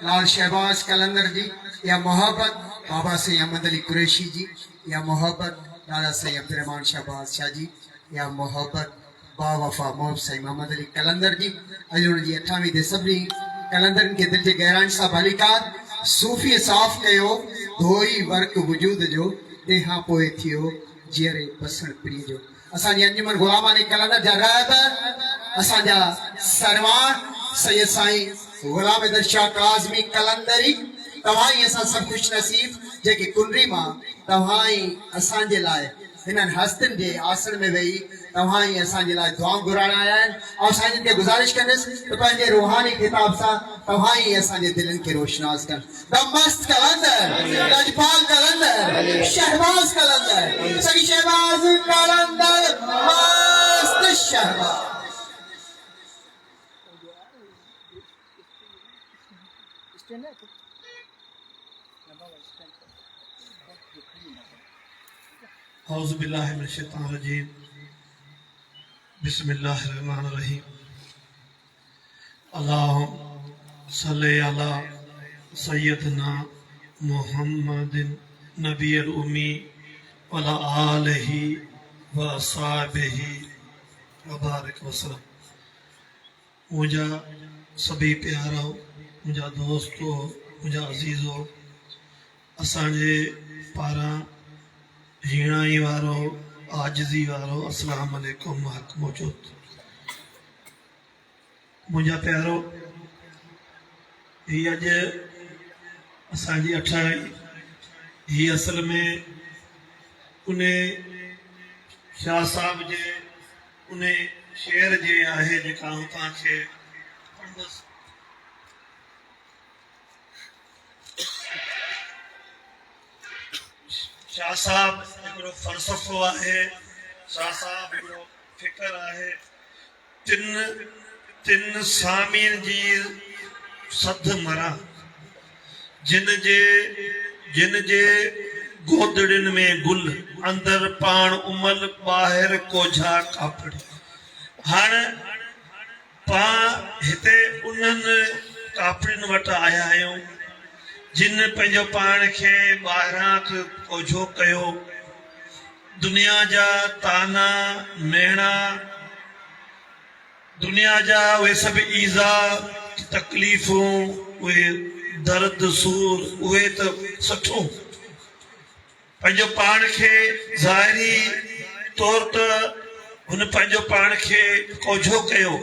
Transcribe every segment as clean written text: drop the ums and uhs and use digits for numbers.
लाल शहबाज कलंदर जी, या मोहब्बत बाबा सईद अहमद अली कुरैशी जी, या मोहब्बत लाला सईद अब्दुर्रहमान शहबाज शाह जी, या मोहब्बत बावफा मोहब सईद मोहम्मद अली कलंदर जी। अॼु हुनजी 28वीं ते सभिनी कलंदरनि खे दिलि जे गहराइनि सां भलीकार सूफ़ी साफ़ कयो, धोई वर्क वजूद जो, तंहिंखां पोइ थियो जीअरे बसण प्रिय जो। असांजी अंजुमन गुलामानी कलंदर जा रहबर, असांजा सरवान सैयद साईं गुलाम हैदर शाह काज़मी कलंदरी, तव्हां ई असां सभु ख़ुशि नसीब जेके कुंडरी मां तव्हां ई असांजे लाइ हिननि हस्तनि जे आसन में वेही तव्हां ई असांजे लाइ दुआ घुराइण आया आहिनि। ऐं साईं खे गुज़ारिश कंदुसि त पंहिंजे रूहानी किताब सां तव्हां ई असांजे दिलनि खे रोशनास कनि। दमस्त कलंदर, लजपाल कलंदर, शहबाज कलंदर, सही शहबाज कलंदर, मस्त शहबाज। औज़ु बिल्लाहि मिनश शैतानिर रजीम, बिस्मिल्लाहिर रहमानिर रहीम। अल्लाहुम्मा सल्लि अला सय्यदना मुहम्मदिन नबियल उम्मी व अला आलिहि व अस्हाबिहि व बारिक वसल्लम। मुंहिंजा सभी प्यारो, मुंहिंजा दोस्तो, मुंहिंजा अज़ीज़ो, असांजे पारां हीणाई वारो, आजिज़ी वारो अस्सलाम वालेकुम हक़ मौजूद। मुंहिंजा प्यारो, हीअ अॼु असांजी 28 ही असल में उन शाह साहब जे उन शेर जे आहे जेका आऊं तव्हांखे पढ़ंदुसि। शाह साहब हिकिड़ो फ़लसफ़ो आहे, शाह साहब हिकिड़ो फ़िक्र आहे। तिन सामीन जी सद मरा, जिन जे गोदड़िन में गुल, अंदर पाण उमल ॿाहिरि कोझा कापड़। हाणे पां हिते उन्हनि कापड़ियुनि वटि आया आहियूं जिन पंहिंजो पाण खे ॿाहिरां कोझो कयो। दुनिया जा ताना मेणा, दुनिया जा उहे सभु ईज़ा तकलीफ़ूं, उहे दर्द सूर, उहे त सुठो पंहिंजो पाण खे ज़ाहिरी तौर त हुन पंहिंजो पाण खे कोझो कयो,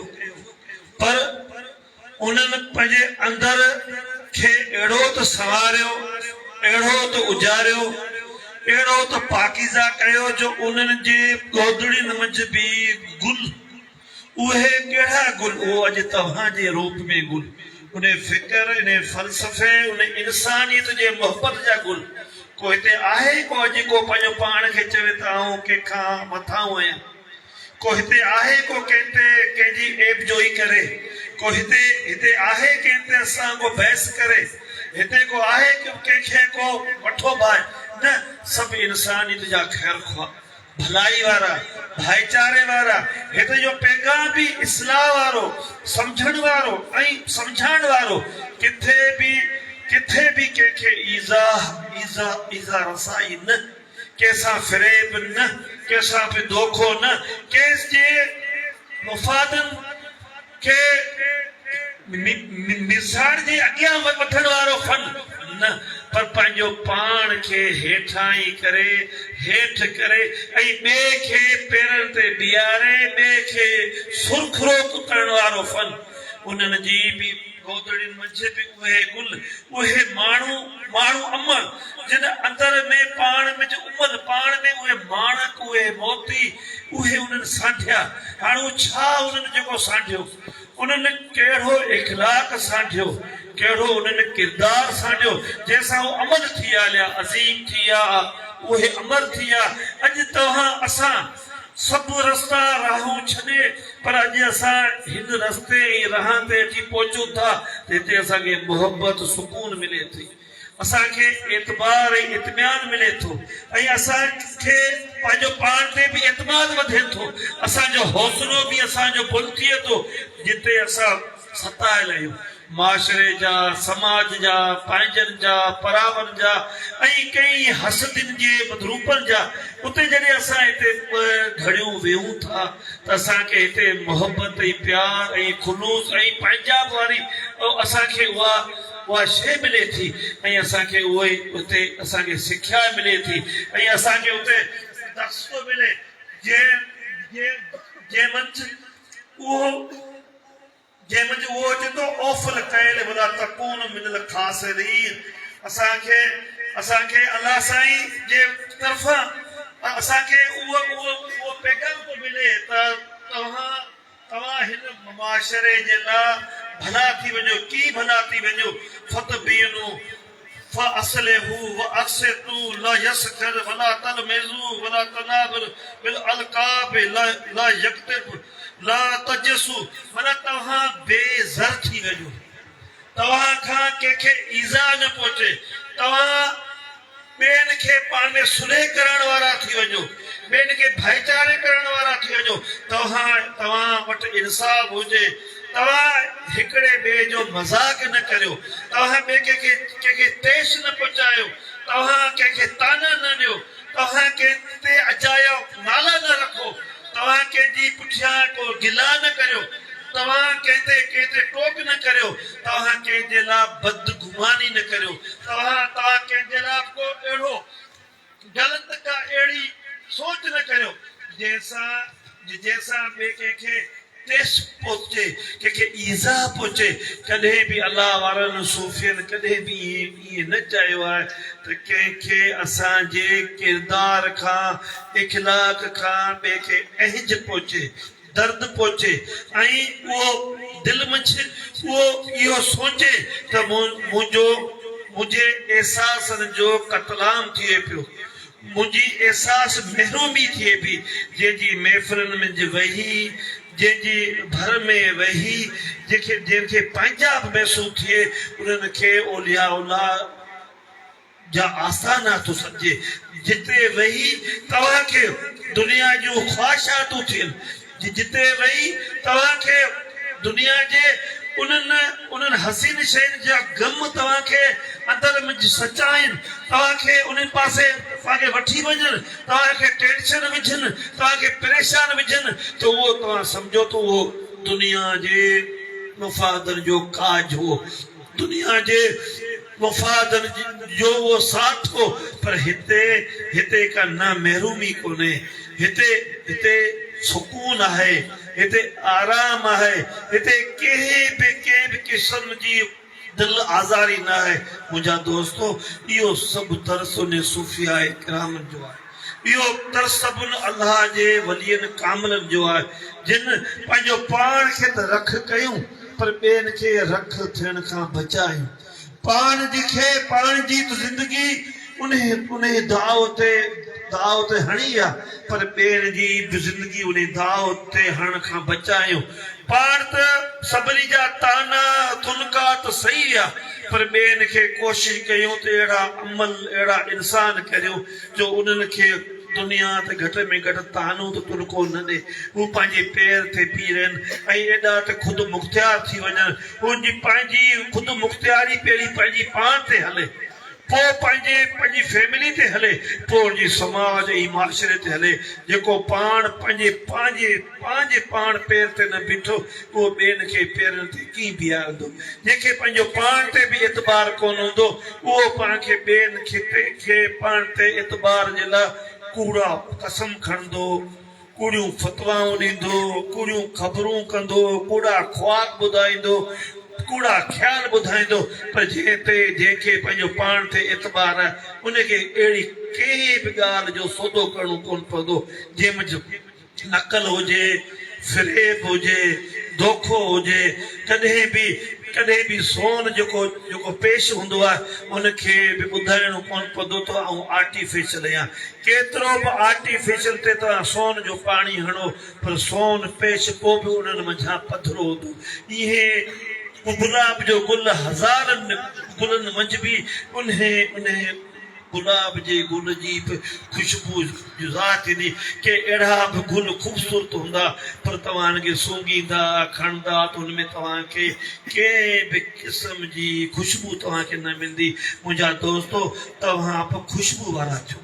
पर उन्हनि पंहिंजे अंदर खे अहिड़ो त संवारियो, अहिड़ो त उजारियो, अहिड़ो त पाकीज़ा कयो जो उन्हनि जे गोदड़ियुनि मंझि बि गुल। उहे कहिड़ा गुल? उहो अॼु तव्हांजे रूप में गुल, उन फ़िक्र, उन फ़लसफ़े, उन इंसानियत जे मोहबत जा गुल। को हिते आहे को अॼु को पंहिंजो पाण खे चवे त आऊं कंहिंखां मथां आहियां? को हिते आहे को कंहिं ते कंहिंजी एब जोई करे? को हिते आहे कंहिं ते असां को बहस करे? हिते को आहे कंहिंखे को वठो भाई? न, सभु इंसानियत जा ख़ैर ख़्वाह, भलाई वारा, भाईचारे वारा। हिते जो पैगाम बि इस्लाह वारो, सम्झण वारो ऐं सम्झाइण वारो। किथे बि कंहिंखे ईज़ा रसाई न, कंहिंसां फ़रेब न, कंहिंसां बि धोखो न, कंहिंजे मुफ़ादनि खे निसार जे अॻियां वठण वारो फन न, पर पंहिंजो पाण खे हेठाई करे, हेठि करे ऐं ॿिए खे पेरनि ते बीहारे, ॿिए खे सुरखरो करण वारो फन। उन्हनि जी बि गोदड़ियुनि मंझि बि उहे गुल, उहे माण्हू अमर, जिन अंदर में पाण में जो उमल, पाण में उहे माणक, उहे मोती, उहे उन्हनि सांढिया। हाणे छा उन्हनि जेको सांढियो, उन्हनि कहिड़ो इख़लाक़ सांढियो, कहिड़ो उन्हनि किरदार सांढियो, जंहिंसां उहे अमर थी विया, अज़ीम थी विया, उहे अमर थी विया। अॼु तव्हां असां सभु रस्ता राहूं छॾे, पर अॼु असां हिन रस्ते ऐं राह ते अची पहुचूं था त हिते असांखे मोहबत सुकून मिले थी, असांखे एतबार ऐं इत्मिनान मिले थो, ऐं असांखे पंहिंजो पाण ते बि एतमाद वधे थो, असांजो हौसलो बि असांजो बुलंद थिए थो। जिते असां सतायल आहियूं, माशरे जा, समाज जा, पंहिंजनि जा, परावन जा ऐं कई हसदिन जे रूपनि जा। उते जॾहिं असां हिते घड़ियूं वेहूं था त असांखे हिते मोहबत ऐं प्यार ऐं खुलूस ऐं पंहिंजाप वारी असांखे उहा शइ मिले थी ऐं असांखे उहो ई उते असांखे सिख्या मिले थी ऐं असांखे उते दर्स थो मिले जंहिं मंझि उहो अचे थो औफल कयल वला तकून मिनल ख़ासिरीन। असांखे अल्लाह साईं जे तरफ़ां असांखे उहो पैगाम थो मिले त तव्हां हिन मुआशरे जे लाइ भला थी वञो। की भला थी वञो? फतबीनु فأصلحوا وأقسطوا لا يسخر ولا تلمزوا ولا تنابزوا بالألقاب لا يكتب لا تجسوا ولا तव्हां बेज़र थी वञो। तव्हां खां कंहिंखे ईज़ा न पहुचे। तव्हां ॿियनि खे पाण में सुलह करण वारा थी वञो। ॿियनि खे भाईचारे करण वारा थी वञो। तव्हां वटि इंसाफ़ हुजे। तव्हां हिकिड़े ॿिए जो मज़ाक न करियो। तव्हां ॿिए कंहिंखे तेश न पहुचायो। तव्हां कंहिंखे ताना न ॾियो। तव्हां कंहिं ते अजाया नाला न रखो। तव्हां कंहिंजी पुठियां को गिला न करियो। तव्हां कंहिं ते टोक न करियो। तव्हां कंहिंजे लाइ बदगुमानी न करियो। तव्हां कंहिंजे लाइ को अहिड़ो ग़लति का अहिड़ी सोच न करियो जंहिंसां ॿिए कंहिंखे तेस पहुचे, कंहिंखे ईज़ा पहुचे। कॾहिं बि अलाह वारनि सूफ़ियनि कॾहिं बि ईअं न चयो आहे त कंहिंखे असांजे किरदार खां इख़लाक़ खां ॿिए खे अहिज पहुचे, दर्द पहुचे ऐं उहो दिलि मंझि उहो इहो सोचे त मुंहिंजे एहसासनि जो कतलाम थिए पियो। मुंहिंजी एहसास महरूमी थिए पई। जंहिंजी महफ़िलनि में वेही, जंहिंजी भर में वेही जंहिंखे पंहिंजाप महसूस थिए उन्हनि खे औलिया उल्लाह जा आस्थाना थो सम्झे। जिते वेही तव्हांखे दुनिया जूं ख़्वाहिशातूं थियनि, जिते वेही तव्हांखे दुनिया जे उन्हनि हसीन शयुनि जा ग़म तव्हांखे अंदर में सचाइनि, तव्हांखे उन्हनि पासे तव्हांखे वठी वञनि, तव्हांखे टेंशन विझनि, तव्हांखे परेशान विझनि त उहो तव्हां सम्झो त उहो दुनिया जे मुफ़ादन जो काज हो, दुनिया जे मुफ़ादन जो उहो साथ हो। पर हिते का न महरूमी कोन्हे। हिते सुकून आहे, हिते आराम आहे, हिते कंहिं बि क़िस्म जी दिल आज़ारी न आहे। मुंहिंजा दोस्तो, इहो सभु तरस उन सूफ़िया किरामनि जो आहे। इहो तरस सभिनि अल्लाह जे वलियनि कामिलनि जो आहे जिन पंहिंजो पाण खे त रख कयूं पर ॿियनि खे रख थियण खां बचायूं। पाण जी ज़िंदगी उन दाव ते हणी आहे पर ॿियनि जी बि ज़िंदगी उन दाव ते हणण खां बचायूं। पाण त सभिनी जा ताना तुनका त सही आहे पर ॿियनि खे कोशिशि कयूं त अहिड़ा अमल अहिड़ा इंसान करियूं जो उन्हनि खे दुनिया ते घटि में घटि तानो त तुनको न ॾे। हू पंहिंजे पेर ते बीह रहनि ऐं एॾा त ख़ुदि मुख़्तियार थी वञनि। हुनजी पंहिंजी ख़ुदि मुख़्तियारी पहिरीं पंहिंजी पाण ते हले, पोइ पंहिंजी फैमिली ते हले, पोइ हुनजी समाज ऐं माशरे ते हले। जेको पाण पंहिंजे पाण पेर ते न बीठो उहो ॿियनि खे पेरनि ते कीअं बीहारंदो। जंहिंखे पंहिंजो पाण ते बि एतबार कोन हूंदो उहो पाण खे ॿियनि खे पाण ते एतबार जे लाइ कूड़ा कसम खणंदो, कूड़ियूं फतवाऊं ॾींदो, कूड़ियूं ख़बरूं कंदो, कूड़ा ख्वाब ॿुधाईंदो, कूड़ा ख़्याल ॿुधाईंदो। पर जंहिंखे पंहिंजो पाण ते एतबार आहे उनखे अहिड़ी कंहिं बि ॻाल्हि जो सौदो करणो कोन पवंदो। जंहिंमें नकल हुजे, फ़रेब हुजे, धोखो हुजे, कॾहिं बि सोन जेको पेश हूंदो आहे उनखे बि ॿुधाइणो कोन पवंदो त आउं आर्टिफिशियल आहियां। केतिरो बि आर्टिफिशियल ते तव्हां सोन जो पाणी हणो पर सोन पेश पोइ बि उन्हनि मंझां पधरो हूंदो। इहे गुलाब जो गुल हज़ारनि गुलनि मंझि बि उन गुलाब जे गुल जी खुशबू जुज़ा थींदी के अहिड़ा बि गुल ख़ूबसूरत हूंदा पर तव्हांखे सूंघींदा खणंदा त हुन में तव्हांखे कंहिं बि क़िस्म जी खुशबू तव्हांखे न मिलंदी। मुंहिंजा दोस्तो तव्हां बि खुशबू वारा थियो,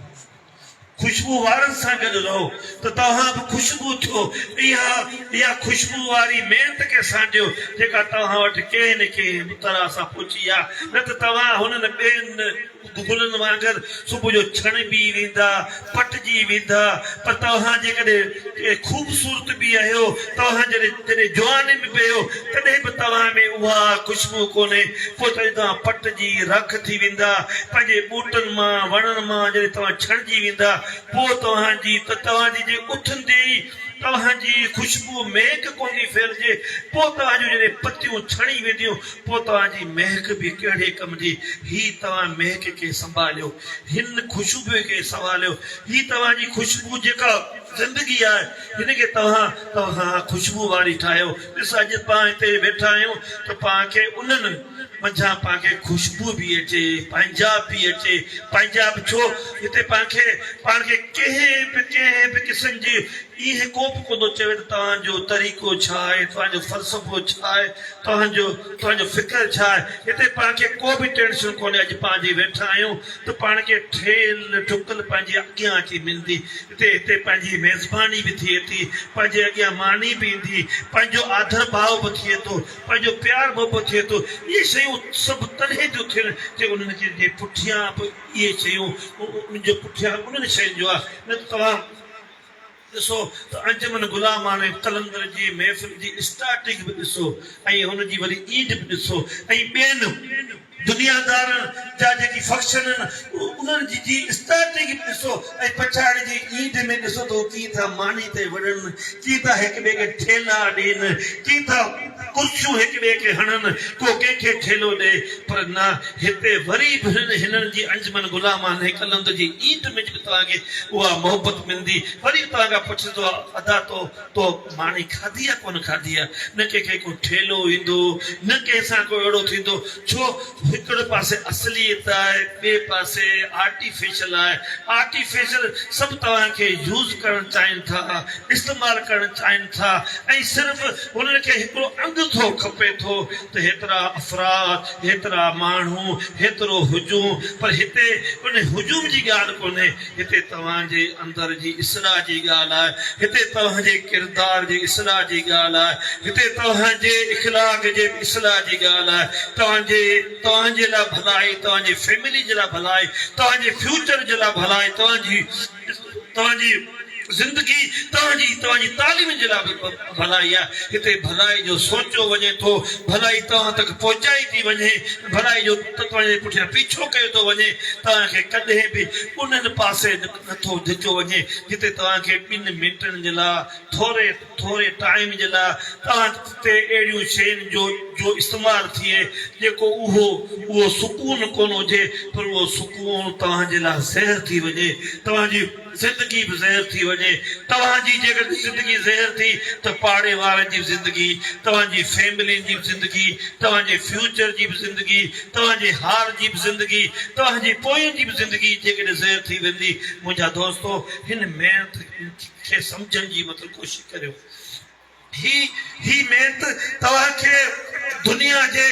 खुशबू वारनि सां गॾु रहो त तव्हां बि खुशबू थियो। इहा खुशबू वारी महिनत खे साॾियो जेका तव्हां वटि कंहिं न कंहिं तरह सां पहुची आहे। न त तव्हां हुननि ॿियनि गुलनि वांगुरु सुबुह जो छणिबी वेंदा पटिजी वेंदा पर तव्हां जेकॾहिं ख़ूबसूरत बि आहियो तव्हां जॾहिं जवानी में बि आहियो तॾहिं बि तव्हां में उहा खुशबू कोन्हे पोइ तव्हां पटिजी रख थी वेंदा पंहिंजे ॿूटनि मां वणनि मां जॾहिं तव्हां छणिजी वेंदा पोइ तव्हांजी जे उथंदे ई तव्हांजी खुशबू महक कोन थी फैलिजे पोइ तव्हांजूं जॾहिं पतियूं छणी वेंदियूं पोइ तव्हांजी महक बि कहिड़े कम जी। ही तव्हां महक खे संभालियो, हिन खुशबू खे संभालियो, ही तव्हांजी खुशबू जेका ज़िंदगी आहे हिनखे तव्हां खुशबू वारी ठाहियो। ॾिस अॼु पाण हिते वेठा आहियूं त पाण खे उन्हनि मंझां पाण खे खुशबू बि अचे पंहिंजाब बि अचे। पंहिंजाब छो हिते पाण खे कंहिं बि क़िस्म जी इहे को बि कोन चवे त तव्हांजो तरीक़ो छा आहे तव्हांजो फ़लसफ़ो छा आहे तव्हांजो फ़िक्र छा आहे। हिते पाण खे को बि टेंशन कोन्हे। अॼु पाण जे वेठा आहियूं त पाण खे ठेल ठुकल पंहिंजे अॻियां अची मिलंदी। हिते पंहिंजी मेज़बानी बि थिए थी पंहिंजे अॻियां मानी बि ईंदी पंहिंजो आदर भाव बि थिए थो पंहिंजो प्यार मोहबत थिए थो। इहे शयूं सभु तॾहिं थियूं थियनि जे उन्हनि जे पुठियां बि इहे शयूं उनजे पुठियां उन्हनि शयुनि जो आहे। न त तव्हां ॾिसो त अंजमन गुलामाने कलंदर जी महफ़िल जी स्टार्टिंग बि ॾिसो ऐं हुनजी वरी ईद बि ॾिसो ऐं ॿियनि दुनियादारनि जा जेकी फंक्शन आहिनि उन्हनि जी स्टार्टिंग बि ॾिसो ऐं पछाड़ी जी ईद में ॾिसो त कीअं था मानी ते वञनि कीअं था हिक ॿिए खे ठेला ॾियनि कीअं था कुर्सियूं हिक ॿिए खे हणनि को कंहिंखे ठेलो ॾे पर न हिते वरी बि हिननि जी अंजमन गुलामान कलंदर जी ईद में बि तव्हांखे उहा मोहबत मिलंदी। वरी तव्हांखां पुछंदो अदा तो मानी खाधी आहे कोन खाधी आहे न कंहिंखे को ठेलो ईंदो न कंहिंसां को अहिड़ो थींदो छो हिकिड़े पासे असलियत आहे ॿिए पासे आर्टिफिशियल आहे। आर्टिफिशियल सभु तव्हांखे यूज़ करणु चाहिनि था इस्तेमालु करणु चाहिनि था ऐं सिर्फ़ु हुननि खे हिकिड़ो अंग थो खपे थो त हेतिरा अफ़राद हेतिरा माण्हू हेतिरो हुजूं पर हिते उन हुजूम जी ॻाल्हि कोन्हे। हिते तव्हांजे अंदर जी इस्लाह जी ॻाल्हि आहे हिते तव्हांजे किरदार जी इस्लाह जी ॻाल्हि आहे हिते तव्हांजे इख़लाक़ जे इस्लाह जी ॻाल्हि आहे। तव्हांजे लाइ भलाई तव्हांजी फैमिली जे लाइ भलाई तव्हांजे फ्यूचर जे लाइ भलाई तव्हांजी ज़िंदगी तव्हांजी तालीम जे लाइ बि भलाई आहे। हिते भलाई जो सोचियो वञे थो भलाई तव्हां तक पहुचाई थी वञे भलाई जो तव्हांजे पुठियां पीछो कयो थो वञे तव्हांखे कॾहिं बि उन्हनि पासे नथो धिचो वञे जिते तव्हांखे 2 मिंटनि जे लाइ थोरे टाइम जे लाइ तव्हां ते अहिड़ियूं शयुनि जो इस्तेमालु थिए जेको उहो सुकून कोन हुजे पर उहो सुकून तव्हांजे लाइ ज़हर थी वञे तव्हांजी ज़िंदगी बि ज़हर थी वञे। तव्हांजी जेकर ज़िंदगी ज़हर थी त पाड़े वारनि जी ज़िंदगी तव्हांजी फैमिली जी बि ज़िंदगी तव्हांजे फ्यूचर जी बि ज़िंदगी तव्हांजे हार जी बि ज़िंदगी तव्हांजी पोयनि जी बि ज़िंदगी जेकॾहिं ज़हर थी वेंदी। मुंहिंजा दोस्तो हिन महिनत खे सम्झण जी मतिलबु कोशिशि करियो। ही महिनत तव्हांखे दुनिया जे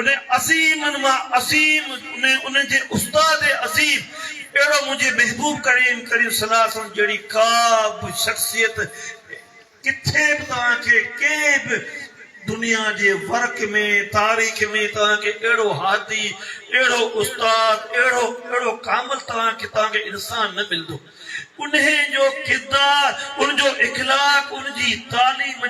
उन असीमनि मां असीम उन जे उस्ताद असीम अहिड़ो मुंहिंजे महबूब करीम सलाह जहिड़ी का बि शख़्सियत किथे बि तव्हांखे कंहिं बि दुनिया जे वर्क में तारीख़ में तव्हांखे अहिड़ो हादी अहिड़ो उस्ताद अहिड़ो कामिल तव्हांखे इंसान न मिलंदो। उन जो किरदार उन जो इख़लाक़ उन जी तालीम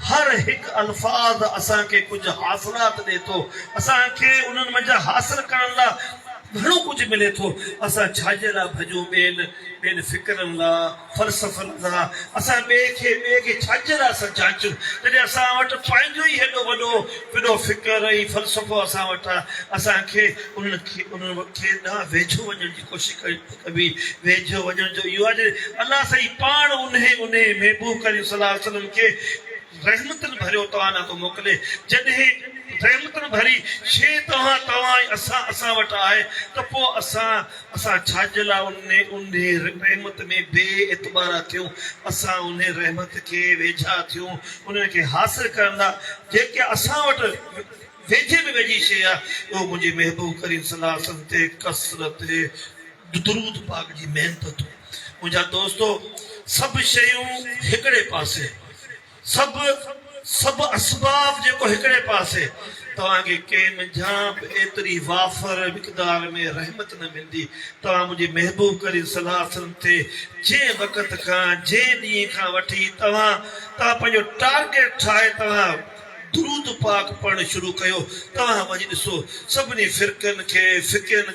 हर हिकु अल्फाज़ असांखे कुझु हासिलात ॾिए थो असांखे उन्हनि मंझि हासिल करण लाइ घणो कुझु मिले थो। असां छाजे लाइ भॼूं ॿियनि फ़िक्रनि लाइ फ़लसफ़नि लाइ असां ॿिए खे छाजे लाइ असां जांचूं जॾहिं असां वटि पंहिंजो ई हेॾो वॾो फ़िक्र ऐं फ़लसफ़ो असां वटि आहे असांखे उन्हनि खे ॾांहुं वेझो वञण जी कोशिशि कबी वेझो वञण जो इहो आहे अलाह साईं पाण उन महबूब करीम सल्लल्लाहु अलैहि वसल्लम खे रहमतनि भरियो तव्हां न थो मोकिले। जॾहिं रहमतन भरी शे तव्हां असां वटि आहे त पोइ असां छाजे लाइ उन रहमत में बेएतबारा थियूं असां उन रहमत खे वेझा थियूं उन खे हासिल करण लाइ जेके असां वटि वेझे में वेझी शइ आहे उहो मुंहिंजे महबूब करीम सल्लल्लाहु अलैहि वसल्लम ते कसरत दुरूद पाक जी महिनत मुंहिंजा दोस्तो सभु शयूं हिकिड़े पासे सभु असबाब जेको हिकिड़े पासे तव्हांखे कंहिं जाम एतिरी वाफ़र मिक़दार में रहमत न मिलंदी तव्हां मुंहिंजे महबूब करीम सल्लल्लाहु अलैहि वसल्लम ते जंहिं वक़्त खां जंहिं ॾींहं खां वठी तव्हां पंहिंजो टारगेट ठाहे तव्हां दुरूद पाक पढ़णु शुरू कयो तव्हां वञी ॾिसो सभिनी फ़िरक़नि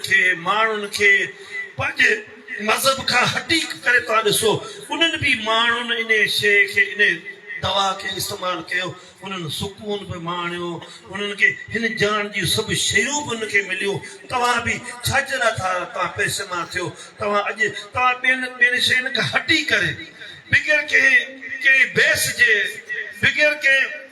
खे माण्हुनि खे पंहिंजे मज़हब खां हटी करे तव्हां ॾिसो उन्हनि बि माण्हुनि इन शइ खे इन दवा खे इस्तेमालु कयो उन्हनि सुकून बि माणियो उन्हनि खे हिन जान जी सभु शयूं बि उनखे मिलियूं तव्हां बि छाजे लाइ तव्हां पेशेमा थियो तव्हां अॼु तव्हां ॿियनि शयुनि खां हटी करे बग़ैर कंहिं बेस जे बग़ैर कंहिं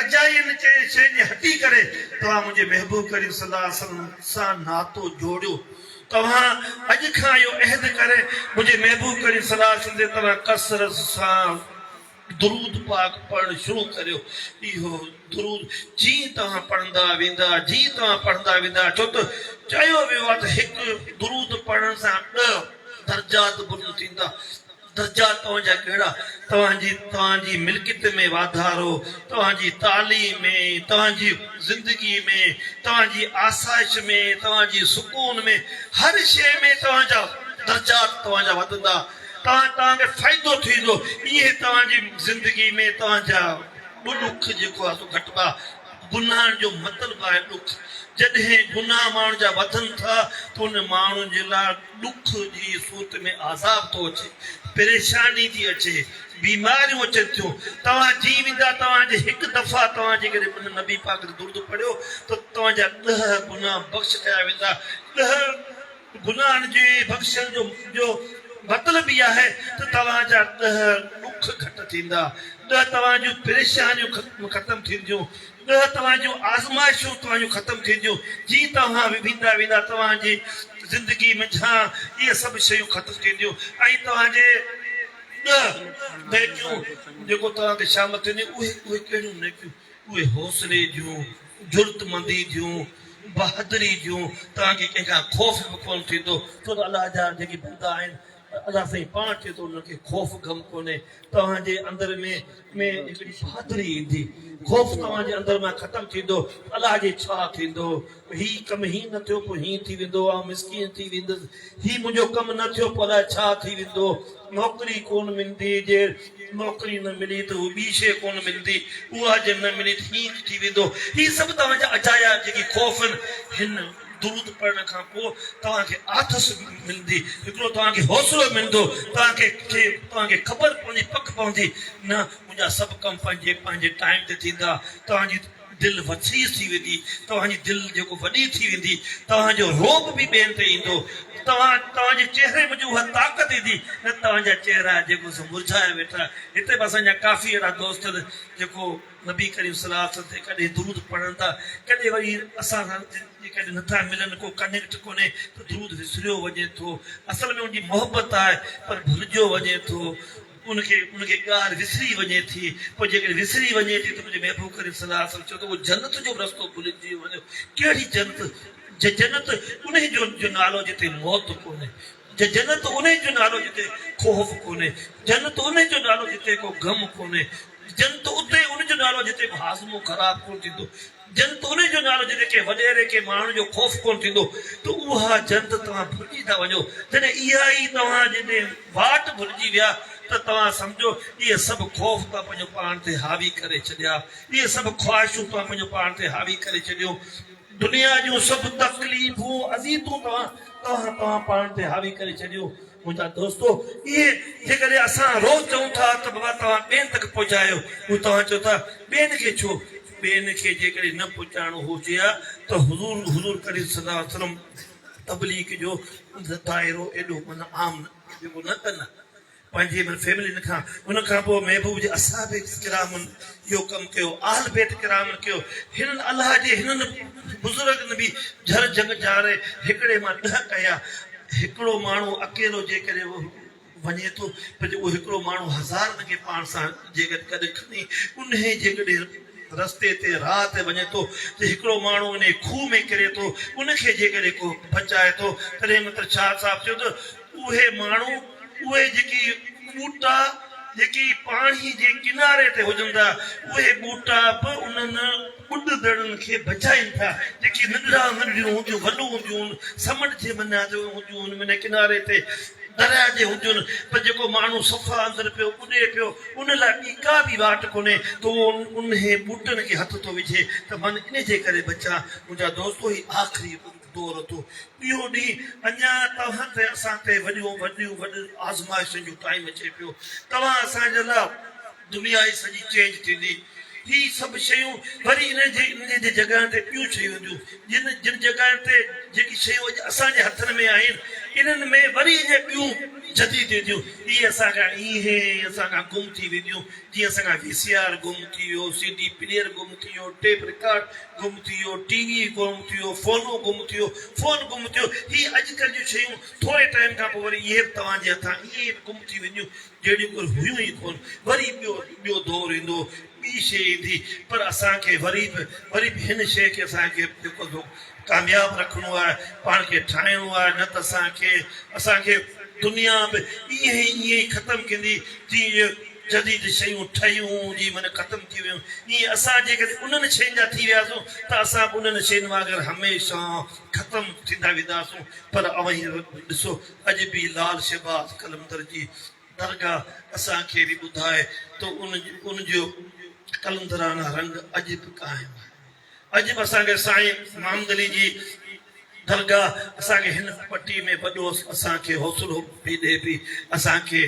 अजाइनि कंहिं शइ जी हटी करे तव्हां मुंहिंजे महबूब करीम सल्लल्लाहु अलैहि वसल्लम सां नातो जोड़ियो तव्हां अॼु खां इहो अहद करे मुंहिंजे महबूब करीम सल्लल्लाहु अलैहि वसल्लम ते तव्हां कसरत सां दुरूद पाक पढ़णु शुरू करियो इहो दुरूद जीअं तव्हां पढ़ंदा वेंदा छो त चयो वियो आहे त हिकु दुरूद पढ़ण सां 10 दर्जात बुलंद थींदा दर्जा तव्हांजा कहिड़ा तव्हांजी मिल्कियत में वाधारो तव्हांजी तालीम में तव्हांजी ज़िंदगी में तव्हांजी आसाइश में तव्हांजी सुकून में हर शइ में तव्हांजा दर्जात तव्हांजा वधंदा तव्हांखे फ़ाइदो थींदो इहे तव्हांजी ज़िंदगी में तव्हांजा ॾुख जेको आहे सो घटिबा गुनाहनि जो मतिलबु आहे ॾुख जॾहिं गुनाह माण्हुनि जा वधनि था त उन माण्हुनि जे लाइ ॾुख जी सूरत में आज़ाब थो अचे परेशानी थी अचे बीमारियूं अचनि थियूं तव्हां जी वेंदा तव्हांजे हिकु दफ़ा तव्हां जेकॾहिं नबी पाक दुरूद पढ़ियो त तव्हांजा 10 गुनाह बख़्श कया वेंदा 10 गुनाहनि जे बख़्शण जो मतिलबु इहा आहे त तव्हांजा 10 ॾुख घटि थींदा 10 तव्हांजूं परेशानियूं ख़तमु थींदियूं 10 तव्हांजूं आज़माइशूं तव्हांजूं ख़तमु थींदियूं जीअं तव्हां वेंदा तव्हांजी ज़िंदगी में छा इहे सभु शयूं ख़तमु थींदियूं ऐं तव्हांजे 10 नेकियूं जेको तव्हांखे शामिलु थींदियूं उहे कहिड़ियूं नेकियूं उहे हौसले जूं जुर्तमंदी जूं बहादुरी जूं तव्हांखे कंहिंखां ख़ौफ़ बि कोन थींदो छो त अलाह जा जेके बंदा आहिनि अलाह साईं पाण चए थो उनखे ख़ौफ़ गम कोन्हे तव्हांजे अंदर में हिकिड़ी बहादुरी ईंदी ख़ौफ़ तव्हांजे अंदर मां ख़तमु थींदो अलाह जे छा थींदो हीउ कमु हीउ न थियो पोइ हीअं थी वेंदो आहे मिसकीन थी वेंदुसि हीउ मुंहिंजो कमु न थियो पोइ अलाए छा थी वेंदो नौकिरी कोन मिलंदी जे नौकिरी न मिली त उहा ॿी शइ कोन मिलंदी उहा जे न मिली त हीअं थी वेंदो हीअ सभु तव्हांजा अजाया जेके ख़ौफ़ आहिनि हिन दुरूद पढ़ण खां पोइ तव्हांखे आथस मिलंदी हिकिड़ो तव्हांखे हौसलो मिलंदो तव्हांखे ख़बर पवंदी पक पवंदी न मुंहिंजा सभु कम पंहिंजे टाइम ते थींदा तव्हांजी दिलि वसीअ थी वेंदी तव्हांजी दिलि जेको वॾी थी वेंदी तव्हांजो रोब बि ॿियनि ते ईंदो तव्हांजे चेहरे में जो उहा ताक़त ईंदी न तव्हांजा चेहरा जेको सो मुरझाए वेठा हिते बि असांजा काफ़ी अहिड़ा दोस्त जेको नबी करीम सल्लल्लाहु अलैहि वसल्लम ते कॾहिं दुरूद पढ़नि था कॾहिं वरी असां सां कॾहिं नथा मिलनि को कनेक्ट कोन्हे त दुरूद विसरियो वञे थो असल में उनजी मोहबत आहे पर भुलिजियो वञे थो उनखे ॻाल्हि विसरी वञे थी पोइ जेकॾहिं विसरी वञे थी त मुंहिंजे महबूब करीम सल्लल्लाहु अलैहि वसल्लम चयो त उहो जन्नत जो बि रस्तो भुलिजी वञे कहिड़ी जन्नत उन जो नालो जिते मौत कोन्हे जन्नत उन जो नालो जिते ख़ौफ़ कोन्हे जन्नत उन जो नालो जिते को गम कोन्हे जन्नत उते उन जो नालो जिते हाज़मो ख़राब कोन थींदो जन्नत उन जो नालो जिते के वॾेरे के माण्हू जो ख़ौफ़ कोन थींदो त उहा जन्नत तव्हां भुलिजी था वञो जॾहिं इहा ई तव्हां जॾहिं वाट भुलिजी विया त तव्हां सम्झो इहे सभु ख़ौफ़ तव्हां पंहिंजो पाण ते हावी करे छॾिया इहे सभु ख़्वाहिशूं तव्हां पंहिंजो पाण ते हावी करे छॾियो दुनिया जूं सभु तकलीफ़ूं अज़ीतूं तव्हां पाण ते हावी करे छॾियो मुंहिंजा दोस्तो इहे जेकॾहिं असां रोज़ चऊं था त बाबा तव्हां ॿियनि तक पहुचायो उहो तव्हां चओ था ॿियनि खे छो ॿियनि खे जेकॾहिं न पहुचाइणो हुजे हा त हुज़ूर करीम सल्लल्लाहु अलैहि वसल्लम तबलीग जो दाइरो एॾो माना आम जेको न कनि पंहिंजी फैमिली खां उन खां पोइ महबूब जे असाब किरामन इहो कमु कयो आल बेट किरामन कयो हिननि अलाह जे हिननि बुज़ुर्गनि बि झर जंग जारे हिकिड़े मां 10 कया हिकिड़ो माण्हू अकेलो जेकॾहिं वञे थो पर उहो हिकिड़ो माण्हू हज़ारनि खे पाण सां जेकॾहिं गॾु खणी उन जेकॾहिं रस्ते ते राह ते वञे थो त हिकिड़ो माण्हू उन खूह में किरे थो उनखे जेकॾहिं को बचाए थो तॾहिं मतिलबु छा साफ़ थियो त उहे माण्हू उहे जेकी ॿूटा जेकी पाणी जे किनारे ते हुजनि था उहे ॿूटा बि उन्हनि ॿुॾंदड़नि खे बचाइनि था जेकी नंढड़ा नंढियूं हूंदियूं वॾियूं हूंदियूं समुंड जे मना जो हूंदियूं उन किनारे ते दरिया जे हुजनि पर जेको माण्हू सफ़ा अंदरि पियो ॿुॾे पियो उन लाइ ॿी का बि वाट कोन्हे त उहो उन ॿूटनि खे हथ थो विझे त मन इन जे करे बचा मुंहिंजा दोस्तो ही आख़िरी दौर थो ॿियो ॾींहुं अञा तव्हां ते असां ते वॾियूं आज़माइशुनि जो टाइम अचे पियो तव्हां असांजे लाइ दुनिया जी सॼी चेंज थींदी ही सभु शयूं वरी इन जे जॻह ते ॿियूं शयूं हूंदियूं जिन जॻह ते जेकी शयूं असांजे हथनि में आहिनि इन्हनि में वरी इहे ॿियूं जदीद ईंदियूं इहे असां खां ईअं असां खां गुम थी वेंदियूं जीअं असां खां VCR गुम थी वियो CD प्लेयर गुम थी वियो टेप रिकॉर्ड गुम थी वियो TV गुम थी वियो फोन गुम थी वियो ही अॼुकल्ह जूं शयूं थोरे टाइम खां पोइ वरी इहे तव्हांजे हथां इहे गुम थी वेंदियूं जहिड़ियूं कुझु हुयूं ई कोन वरी ॿियो दौर ईंदो ॿी शइ ईंदी पर असांखे वरी बि हिन शइ खे असांखे जेको कामयाबु रखिणो आहे पाण खे ठाहिणो आहे न त असांखे दुनिया बि ईअं ई ख़तमु कंदी जीअं जदीद शयूं ठहियूं जी माना ख़तमु थी वियूं ईअं असां जेकॾहिं उन्हनि शयुनि जा थी वियासीं त असां बि उन्हनि शयुनि वांगुरु हमेशह ख़तमु थींदा वेंदासीं पर अवई ॾिसो अॼु बि लाल शहबाज़ कलंदर जी दरगाह असांखे बि ॿुधाए त उनजो कलंदराना रंग अॼु बि क़ाइमु आहे अॼु बि असांखे साईं मोहम्मद अली जी दरगाह असांखे हिन पट्टी में वॾो असांखे हौसलो बि ॾिए पई असांखे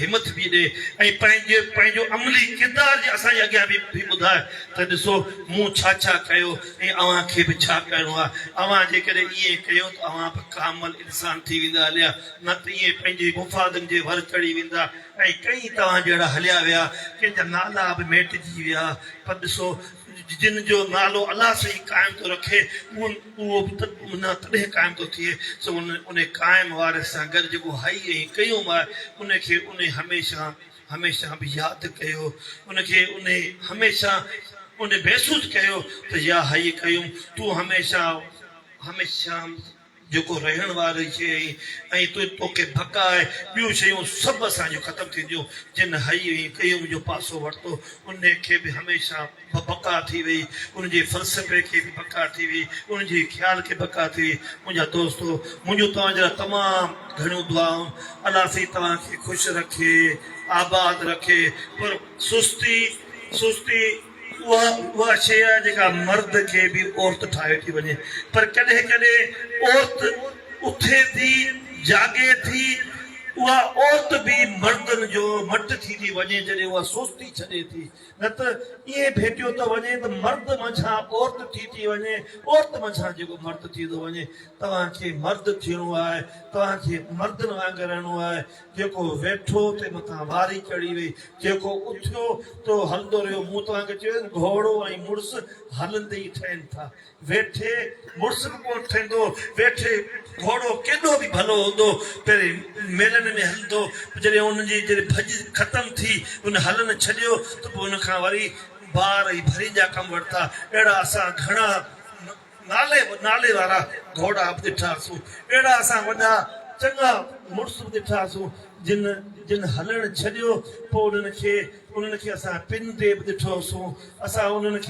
हिमत बि ॾिए ऐं पंहिंजो अमली किरदार जे असांजे अॻियां बि ॿुधाए त ॾिसो मूं छा कयो ऐं अव्हांखे बि छा करिणो आहे अव्हां जेकॾहिं ईअं कयो त अव्हां बि कामल इंसान थी वेंदा हलिया न त ईअं पंहिंजे मुफ़ादनि जे वर चढ़ी वेंदा ऐं कई तव्हां जहिड़ा हलिया विया कंहिंजा नाला बि मेटिजी विया पर ॾिसो जिन जो नालो अलाह सां ई क़ाइमु थो रखे उहो न तॾहिं क़ाइमु थो थिए सो उन क़ाइम वारे सां गॾु जेको हई ऐं कयूं आहे उनखे उन हमेशह बि यादि कयो उनखे उन हमेशह उन महसूसु कयो त या हई कयूं तूं हमेशह जेको रहण वारी शइ ऐं तोखे भका आहे ॿियूं शयूं सभु असांजूं ख़तमु थींदियूं जिन हई कयूं जो पासो वरितो उनखे बि हमेशह बका थी वई उनजे फ़लसफ़े खे बि बका थी वई उनजे ख़्याल खे बका थी वई मुंहिंजा दोस्तो मुंहिंजूं तव्हांजे लाइ तमामु घणियूं दुआऊं अलाह साईं तव्हांखे ख़ुशि रखे आबाद रखे पर सुस्ती उहा शइ आहे जेका मर्द खे बि औरत ठाहे थी वञे पर कॾहिं कॾहिं औरत उथे थी जागे थी उहा औरत बि मर्दनि जो मट थी वञे जॾहिं उहा सुस्ती छॾे थी न त ईअं भेटियो थो वञे त मर्द मंझां औरत थी वञे औरत मंझां जेको मर्द थी थो वञे तव्हांखे मर्द थियणो आहे तव्हांखे मर्दनि वांगुरु रहणो आहे जेको वेठो ते मथां वारी चढ़ी वई जेको उथियो तो हलंदो रहियो मूं तव्हांखे चयो घोड़ो ऐं मुड़ुसु हलंदे ई ठहनि था वेठे मुड़ुस बि कोन ठहंदो वेठे घोड़ो केॾो बि भलो हूंदो पहिरीं मेलनि में हलंदो जॾहिं उनजी भॼ ख़तमु थी उन हलन छॾियो त पोइ उनखां वरी ॿार ऐं भरी जा कमु वरिता अहिड़ा असां घणा नाले वारा घोड़ा बि ॾिठासीं अहिड़ा असां वॾा चङा मुड़ुस बि ॾिठासीं जिन हलणु छॾियो पोइ उन्हनि खे असां पिन ते बि ॾिठोसीं असां उन्हनि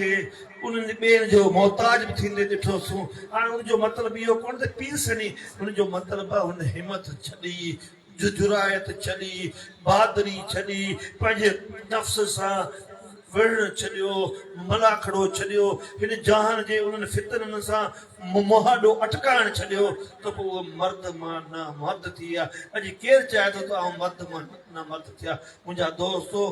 ॿियनि जो मोहताज बि थींदे ॾिठोसीं हाणे उनजो मतिलबु इहो कोन त पीसणी उनजो मतिलबु आहे हुन हिमत छॾी जुरायत छॾी बहादुरी छॾी पंहिंजे नफ़्स सां विढ़णु छॾियो मलाखड़ो छॾियो हिन जहान जे उन्हनि फितरनि सां मुहाॾो अटकाइणु छॾियो त पोइ उहो मर्द मां न मर्द थी विया अॼु केरु चाहे थो त आउं मर्द मां न मर्द थिया मुंहिंजा दोस्तो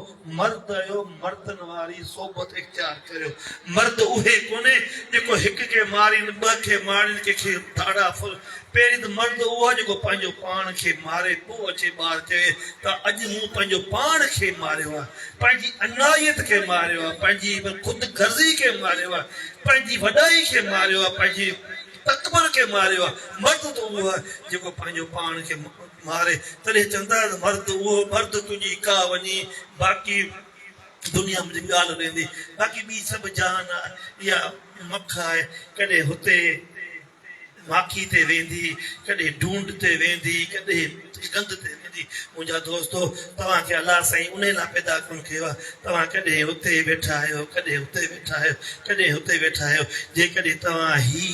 मर्द आहियो मर्दनि वारी सोबत इख़्तियार करियो मर्द उहे कोन्हे जेको हिक खे मारीनि ॿ खे मारीनि कंहिंखे धाड़ा फुल पहिरीं त मर्द उहो आहे जेको पंहिंजो पाण खे मारे पोइ अचे ॿार चए त अॼु मूं पंहिंजो पाण खे मारियो आहे, पंहिंजी अनायत खे मारियो आहे, पंहिंजी ख़ुदि गर्ज़ी खे मारियो आहे, पंहिंजी वॾाई खे मारियो आहे, पंहिंजी तकबर खे मारियो आहे। मर्द त उहो आहे जेको पंहिंजो पाण खे मारे। तॾहिं चवंदा मर्द उहो मर्द तुंहिंजी का वञी बाक़ी दुनिया में ॻाल्हि रहंदी, बाक़ी ॿी सभु जान आहे या मख आहे। कॾहिं हुते माखी ते वेंदी, कॾहिं ढूंढ ते वेंदी, कॾहिं गंद ते वेंदी। मुंहिंजा दोस्तो, तव्हांखे अलाह साईं उन लाइ पैदा कोन कयो आहे। तव्हां कॾहिं हुते वेठा आहियो, कॾहिं हुते वेठा आहियो, कॾहिं हुते वेठा आहियो। जेकॾहिं तव्हां ही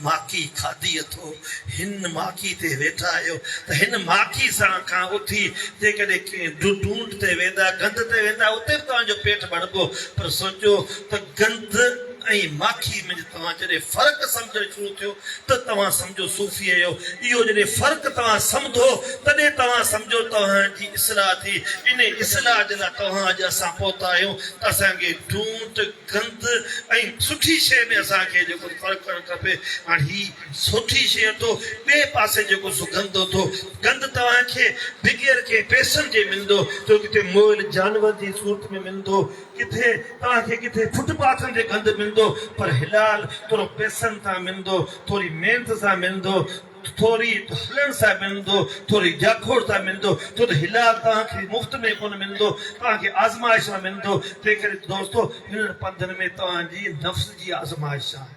माखी खाधी अथो, हिन माखी ते वेठा आहियो, त हिन माखी सां खां उथी जेकॾहिं ढूंढ ते वेंदा, गंद ते वेंदा, उते बि तव्हांजो पेट भरबो। पर सोचो त गंद ऐं माखी में तव्हां जॾहिं फ़र्क़ु सम्झणु शुरू थियो त तव्हां सम्झो सूफ़ी आहियो। इहो जॾहिं फ़र्क़ु तव्हां सम्झो तॾहिं तव्हां सम्झो तव्हांजी इस्लाह थी। इन इस्लाह जे लाइ तव्हां अॼु असां पहुता आहियूं त असांखे ढूंढ गंद ऐं सुठी शइ में असांखे जेको फ़र्क़ु करणु खपे। हाणे ही सुठी शइ अथो, ॿिए पासे जेको सो गंद अथो। गंद तव्हांखे बिगैर के पैसनि जे मिलंदो, जो किथे मोइल जानवर जी सूरत में मिलंदो, किथे तव्हांखे किथे फुटपाथनि जे गंद मिलंदो। पर हिलाल थोरो पैसनि सां मिलंदो, थोरी महिनत सां मिलंदो, थोरी हलण सां मिलंदो, थोरी जाखोड़ सां मिलंदो। छो त हिलाल तव्हांखे मुफ़्त में कोन मिलंदो, तव्हांखे आज़माइश सां मिलंदो। तंहिं करे दोस्तो, हिन पंधनि में तव्हांजी नफ़्स जी आज़माइश आहे,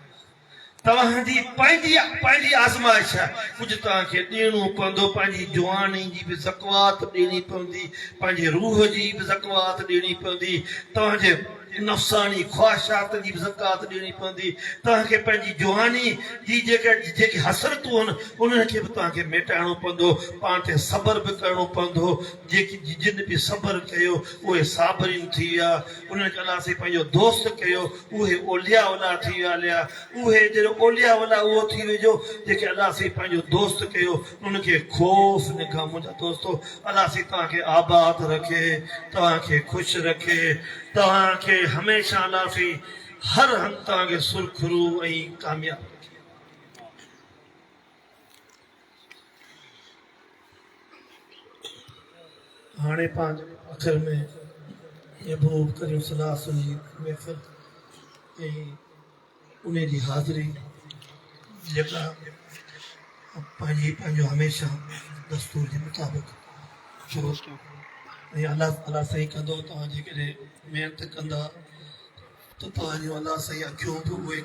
तव्हांजी पंहिंजी आज़माइश आहे। कुझु तव्हांखे ॾियणो पवंदो, पंहिंजी जवानी जी बि ज़कवात ॾियणी पवंदी, पंहिंजे रूह जी बि ज़कवात ॾियणी पवंदी, तव्हांजे नफ़्सानी ख़्वाहिशात जी बि ज़कात ॾियणी पवंदी। तव्हांखे पंहिंजी जवानी जी जेकी हसरतूं आहिनि उन्हनि खे बि तव्हांखे मेटाइणो पवंदो, पाण ते सब्र बि करिणो पवंदो। जिन बि सब्र कयो उहे साबरीन थी विया, उन्हनि खे अलाह साईं पंहिंजो दोस्त कयो, उहे ओलिया वला थी विया। उहे जहिड़ो ओलिया वला उहो थी वेझो जेके अलाह साईं पंहिंजो दोस्त कयो, उनखे ख़ौफ़ न खां। मुंहिंजा दोस्तो, अलाह साईं तव्हांखे आबाद रखे, तव्हांखे ख़ुशि रखे, तव्हांखे हमेशह अलाह साईं हर हंधि तव्हांखे सुरखरू ऐं कामयाब रखे। हाणे पंहिंजे आख़िर में महबूब करीम सल्लल्लाहु अलैहि वसल्लम जी महफ़िल ऐं उन जी हाज़िरी जेका पंहिंजो हमेशह दस्तूर जे मुताबिक़ शुरू ऐं अलाह साईं कंदो। तव्हां जेकॾहिं महिनत कंदा त तव्हांजो अलाह साईं अखियूं बि उहे